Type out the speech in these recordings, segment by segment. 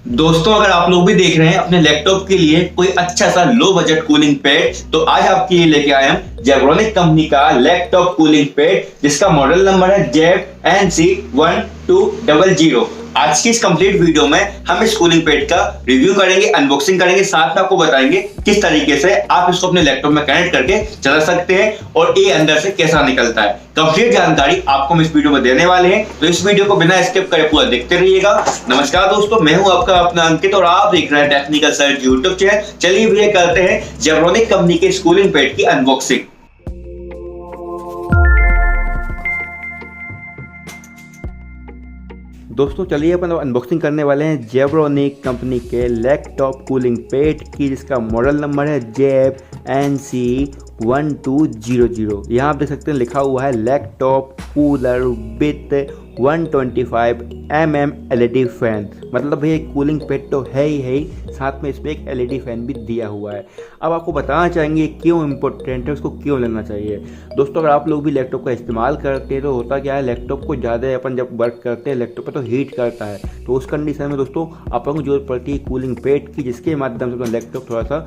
दोस्तों, अगर आप लोग भी देख रहे हैं अपने लैपटॉप के लिए कोई अच्छा सा लो बजट कूलिंग पैड, तो आज आपके लिए लेके आए हम जेब्रोनिक कंपनी का लैपटॉप कूलिंग पैड, जिसका मॉडल नंबर है ZEBRONICS ZEB-NC1200। आज की इस कंप्लीट वीडियो में हम इस कूलिंग पैड का रिव्यू करेंगे, अनबॉक्सिंग करेंगे, साथ में आपको बताएंगे किस तरीके से आप इसको अपने लैपटॉप में कनेक्ट करके चला सकते हैं और ये अंदर से कैसा निकलता है। कंप्लीट जानकारी आपको हम इस वीडियो में देने वाले हैं, तो इस वीडियो को बिना स्किप करे पूरा देखते रहिएगा। नमस्कार दोस्तों, मैं हूं आपका अपना अंकित और आप देख रहे हैं टेक्निकल सर्च यूट्यूब चैनल। चलिए भैया करते हैं जेब्रोनिक कंपनी के कूलिंग पैड की अनबॉक्सिंग। दोस्तों चलिए अपन अनबॉक्सिंग करने वाले हैं जेब्रोनिक कंपनी के लैपटॉप कूलिंग पैड की, जिसका मॉडल नंबर है ZEB-NC1200। यहाँ आप देख सकते हैं लिखा हुआ है laptop cooler with 125 mm LED fan. मतलब भैया कूलिंग पैड तो है ही, साथ में इसमें एक LED फैन भी दिया हुआ है। अब आपको बताना चाहेंगे क्यों इम्पोर्टेंट है, उसको क्यों लेना चाहिए। दोस्तों अगर आप लोग भी लैपटॉप का इस्तेमाल करते हैं तो होता क्या है, लैपटॉप को ज़्यादा अपन जब वर्क करते हैं लैपटॉप पर तो हीट करता है, तो उस कंडीशन में दोस्तों अपन को जरूरत पड़ती है कूलिंग पैड की, जिसके माध्यम से अपना लैपटॉप थोड़ा सा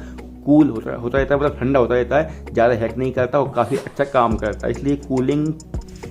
कूल होता रहता है, मतलब ठंडा होता रहता है, ज़्यादा हैक नहीं करता और काफ़ी अच्छा काम करता है। इसलिए कूलिंग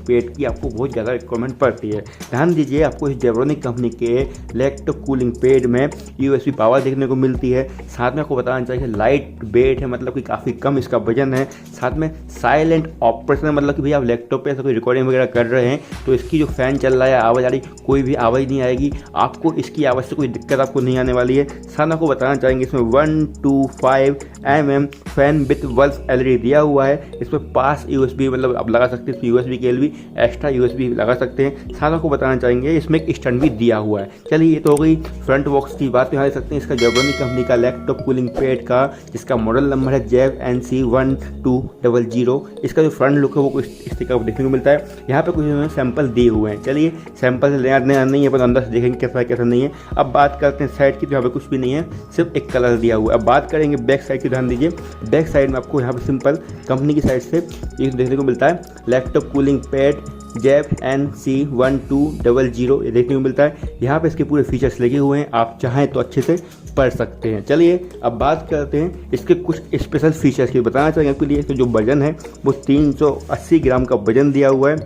पैड की आपको बहुत ज़्यादा रिक्वायरमेंट पड़ती है। ध्यान दीजिए, आपको इस जेब्रोनिक कंपनी के लैपटॉप कूलिंग पैड में USB पावर देखने को मिलती है। साथ में आपको बताना चाहिए लाइट वेट है, मतलब कि काफ़ी कम इसका वजन है। साथ में साइलेंट ऑपरेशन है, मतलब कि भैया आप लैपटॉप पे ऐसा कोई रिकॉर्डिंग वगैरह कर रहे हैं तो इसकी जो फैन चल रहा है आवाज़ आ रही, कोई भी आवाज़ नहीं आएगी आपको, इसकी आवाज़ से कोई दिक्कत आपको नहीं आने वाली है। साथ में आपको बताना चाहेंगे इसमें 125 mm fan with whorls LED दिया हुआ है। इसमें पास USB मतलब आप लगा सकते हैं, USB के लिए भी एक्स्ट्रा USB लगा सकते हैं। साथ आपको बताना चाहेंगे इसमें एक स्टैंड भी दिया हुआ है। चलिए ये तो हो गई फ्रंट बॉक्स की बात। यहाँ देख सकते हैं इसका जेब्रोनिक कंपनी का लैपटॉप कूलिंग पैड का, जिसका मॉडल नंबर है ZEB-NC1200। इसका जो फ्रंट लुक है वो कुछ इस तरीके का देखने को मिलता है। यहाँ पे कुछ सैंपल दिए हुए हैं। चलिए सैंपल से लेना नहीं है, पर अंदर से देखेंगे कैसा है कैसा नहीं है। अब बात करते हैं साइड की, तो यहाँ पे कुछ भी नहीं है, सिर्फ एक कलर दिया हुआ है। अब बात करेंगे बैक साइड की। ध्यान दीजिए बैक साइड में आपको यहाँ पे सिंपल कंपनी की साइड से ये देखने को मिलता है लैपटॉप कूलिंग पैड ZEB-NC1200 ये देखने को मिलता है। यहाँ पे इसके पूरे फीचर्स लगे हुए हैं, आप चाहें तो अच्छे से पढ़ सकते हैं। चलिए अब बात करते हैं इसके कुछ स्पेशल फीचर्स की। बताना चाहेंगे आपके लिए इसका जो वजन है वो 380 ग्राम का वजन दिया हुआ है।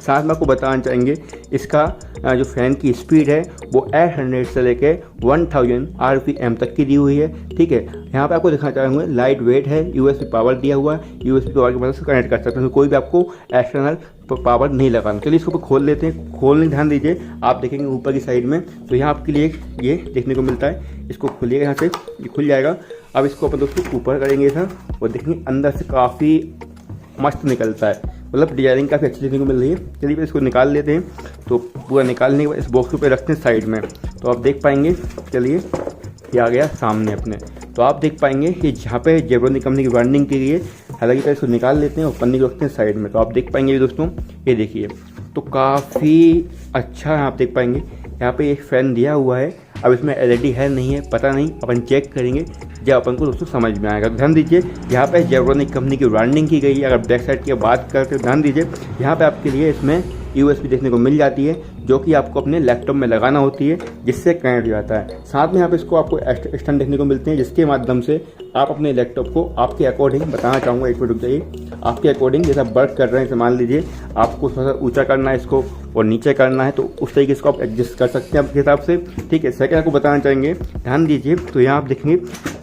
साथ में आपको बताना चाहेंगे इसका जो फ़ैन की स्पीड है वो 800 से लेके 1000 RPM तक की दी हुई है। ठीक है, यहाँ पे आपको दिखाना चाहूँगा लाइट वेट है, USB पावर दिया हुआ है, USB पावर की मदद से कनेक्ट कर सकते हैं, कोई भी आपको एक्सटर्नल पावर नहीं लगाना। चलिए इसको खोल लेते हैं। खोलने ध्यान दीजिए, आप देखेंगे ऊपर की साइड में तो यहाँ आपके लिए ये देखने को मिलता है। इसको खोलिएगा, यहाँ से ये खुल जाएगा। अब इसको अपन दोस्तों ऊपर करेंगे था और देखेंगे अंदर से काफ़ी मस्त निकलता है, मतलब डिजाइनिंग काफ़ी अच्छी देखने को मिल रही है। चलिए इसको निकाल लेते हैं। तो पूरा निकालने के बाद इस बॉक्स पे रखते हैं साइड में, तो आप देख पाएंगे। चलिए ये आ गया सामने अपने, तो आप देख पाएंगे कि जहाँ पे जेब्रोनिक कंपनी की ब्रांडिंग की गई है। हालांकि इसको निकाल लेते हैं और पन्नी को रखते हैं साइड में, तो आप देख पाएंगे दोस्तों ये देखिए, तो काफ़ी अच्छा आप देख पाएंगे यहाँ पे एक फ़ैन दिया हुआ है। अब इसमें LED है नहीं है पता नहीं, अपन चेक करेंगे जब अपन को दोस्तों समझ में आएगा। ध्यान दीजिए यहाँ पे जेब्रोनिक कंपनी की ब्रांडिंग की गई है। अगर बैक साइड की बात करते हैं ध्यान दीजिए, यहाँ पे आपके लिए इसमें USB देखने को मिल जाती है, जो कि आपको अपने लैपटॉप में लगाना होती है, जिससे कनेक्ट हो जाता है। साथ में यहाँ पे इसको आपको स्टैंड देखने को मिलते हैं, जिसके माध्यम से आप अपने लैपटॉप को आपके अकॉर्डिंग, बताना चाहूँगा एक मिनट रुक जाइए, आपके अकॉर्डिंग जैसा वर्क कर रहे हैं, मान लीजिए आपको थोड़ा सा ऊँचा करना है इसको और नीचे करना है, तो उस तरीके से आप एडजस्ट कर सकते हैं आपके हिसाब से। ठीक है, सेकंड आपको बताना चाहेंगे, ध्यान दीजिए तो यहाँ आप देखेंगे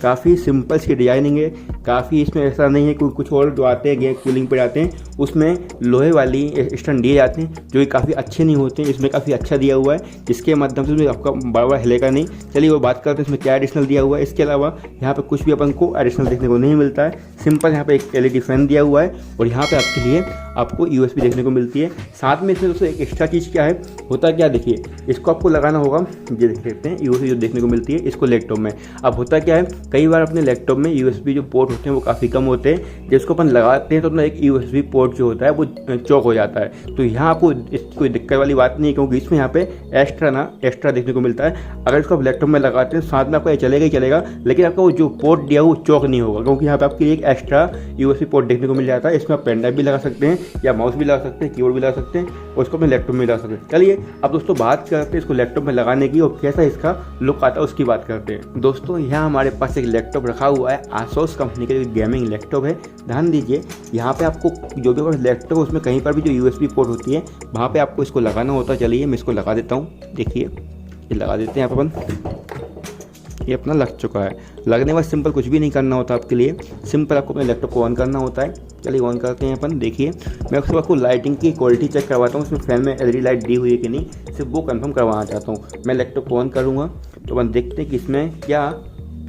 काफ़ी सिंपल की डिजाइनिंग है, काफ़ी इसमें ऐसा नहीं है कोई कुछ और जो आते हैं कूलिंग पे आते हैं उसमें लोहे वाली स्टैंड दिए जाते हैं, जो कि काफ़ी अच्छे नहीं होते हैं। इसमें काफ़ी अच्छा दिया हुआ है, जिसके माध्यम से आपका बार बार हिलेगा नहीं। चलिए वो बात करते हैं इसमें क्या एडिशनल दिया हुआ है। इसके अलावा यहाँ पे कुछ भी अपन को एडिशनल देखने को नहीं मिलता है। सिंपल यहाँ पे एक LED फैन दिया हुआ है और यहाँ पे आपके लिए आपको USB देखने को मिलती है। साथ में इसमें दोस्तों एक एक्स्ट्रा चीज़ क्या है, होता क्या देखिए, इसको आपको लगाना होगा, ये देख सकते हैं USB जो देखने को मिलती है इसको लैपटॉप में। अब होता क्या है, कई बार अपने लैपटॉप में USB जो पोर्ट होते हैं वो काफ़ी कम होते हैं, जिसको अपन लगाते हैं तो अपना एक USB पोर्ट पोर्ट जो होता है वो चौक हो जाता है। तो यहाँ आपको कोई दिक्कत वाली बात नहीं है, क्योंकि इसमें यहाँ पे एक्स्ट्रा देखने को मिलता है। अगर इसको आप लैपटॉप में लगाते हैं साथ में आपका ये चलेगा ही चलेगा, लेकिन आपका वो जो पोर्ट दिया वो चौक नहीं होगा, क्योंकि यहाँ पे आपके एक एक्स्ट्रा USB पोर्ट देखने को मिल जाता है। इसमें आप पेन ड्राइव भी लगा सकते हैं या माउस भी लगा सकते हैं, कीबोर्ड भी लगा सकते हैं, और उसको अपने लैपटॉप में लगा सकते हैं। चलिए अब दोस्तों बात करते हैं इसको लैपटॉप में लगाने की और कैसा इसका लुक आता है उसकी बात करते हैं। दोस्तों यहाँ हमारे पास एक लैपटॉप रखा हुआ है, आसूस कंपनी का गेमिंग लैपटॉप है। ध्यान दीजिए यहाँ पे आपको जो भी लैपटॉप है उसमें कहीं पर भी जो USB पोर्ट होती है वहाँ पे आपको इसको लगाना होता है। चलिए मैं इसको लगा देता हूँ, देखिए ये लगा देते हैं यहाँ पर अपन। ये अपना लग चुका है। लगने के बाद सिंपल कुछ भी नहीं करना होता आपके लिए, सिंपल आपको अपने लैपटॉप को ऑन करना होता है। चलिए ऑन करते हैं अपन। देखिए मैं उसके बाद आपको लाइटिंग की क्वालिटी चेक करवाता हूँ, उसमें फैन में LED लाइट दी हुई है कि नहीं, सिर्फ वो कंफर्म करवाना चाहता हूँ। मैं लैपटॉप को ऑन करूँगा तो अपन देखते हैं कि इसमें क्या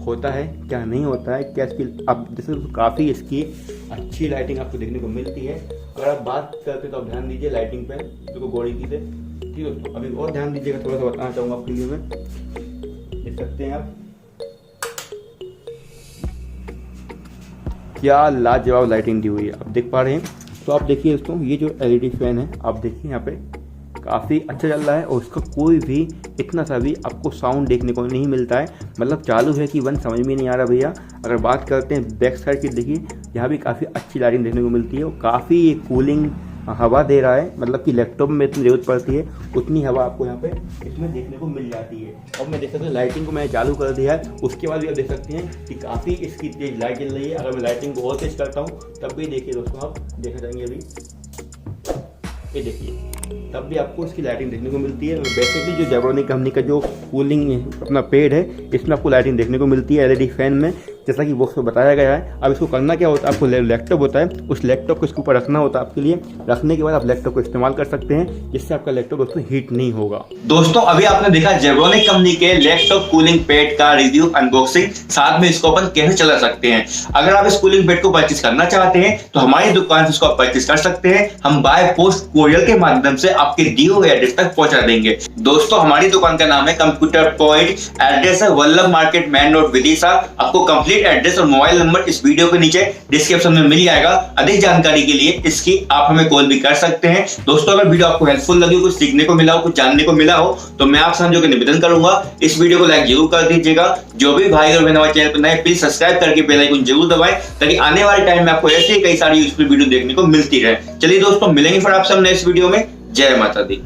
होता है क्या नहीं होता है, क्या इसकी अब जैसे काफ़ी इसकी अच्छी लाइटिंग आपको देखने को मिलती है। अगर आप बात करते तो आप ध्यान दीजिए लाइटिंग पे, देखो गौरी की से, ठीक है दोस्तों। अभी और ध्यान दीजिएगा, थोड़ा सा बताना चाहूँगा आपके लिए मैं, देख सकते हैं आप क्या लाजवाब लाइटिंग दी हुई है, आप देख पा रहे हैं। तो आप देखिए दोस्तों ये जो LED फैन है आप देखिए यहाँ पे काफ़ी अच्छा चल रहा है, और उसका कोई भी इतना सा भी आपको साउंड देखने को नहीं मिलता है। मतलब चालू है कि बंद समझ में नहीं आ रहा भैया। अगर बात करते हैं बैक साइड की, देखिए यहाँ भी काफ़ी अच्छी लाइटिंग देखने को मिलती है, और काफ़ी कूलिंग हवा दे रहा है। मतलब कि लैपटॉप में इतनी जरूरत पड़ती है उतनी हवा आपको यहाँ पे इसमें देखने को मिल जाती है। और मैं देख सकते हैं लाइटिंग को मैंने चालू कर दिया है, उसके बाद भी आप देख सकते हैं कि काफ़ी इसकी तेज लाइट जल रही है। अगर मैं लाइटिंग को और तेज करता हूँ तब भी देखिए दोस्तों, आप देखा जाएंगे अभी ये देखिए, तब भी आपको इसकी लाइटिंग देखने को मिलती है। बेसिकली जो जेब्रोनिक कंपनी का जो कूलिंग अपना पेड है इसमें आपको लाइटिंग देखने को मिलती है LED फैन में, जैसा कि बॉक्स में बताया गया है। अब इसको करना क्या होता है, आपको लैपटॉप होता है, उस लैपटॉप को इसके ऊपर रखना होता है आपके लिए। रखने के बाद आप लैपटॉप को इस्तेमाल कर सकते हैं, जिससे आपका लैपटॉप दोस्तों हीट नहीं होगा। दोस्तों अभी आपने देखा जेब्रोनिक कंपनी के लैपटॉप कूलिंग पैड का रिव्यू अनबॉक्सिंग, साथ में इसको अपन कैसे चला सकते हैं। अगर आप इस कूलिंग पैड को परचेस करना चाहते हैं तो हमारी दुकान से इसको आप परचेस कर सकते हैं। हम बाय पोस्ट कोरियर के माध्यम से आपके दिए हुए एड्रेस तक पहुंचा देंगे। दोस्तों हमारी दुकान का नाम है कंप्यूटर पॉइंट, एड्रेस है Vallabh market main road Vidisha. आपको कंप्लीट एड्रेस और मोबाइल नंबर इस वीडियो के नीचे डिस्क्रिप्शन में मिल जाएगा। अधिक जानकारी के लिए इसकी आप हमें कॉल भी कर सकते हैं। दोस्तों अगर वीडियो आपको हेल्पफुल लगी, कुछ सीखने को मिला हो, कुछ जानने को मिला हो, तो मैं आप समझो कि निवेदन करूंगा इस वीडियो को लाइक जरूर कर दीजिएगा। जो भी भाई और बहन हमारे चैनल पर नए प्लीज सब्सक्राइब करके बेल आइकन जरूर दबाएं, ताकि आने वाले टाइम में आपको ऐसे कई सारी यूजफुल वीडियो देखने को मिलती रहे। चलिए दोस्तों मिलेंगे फिर आप सब नेक्स्ट वीडियो में। जय माता दी।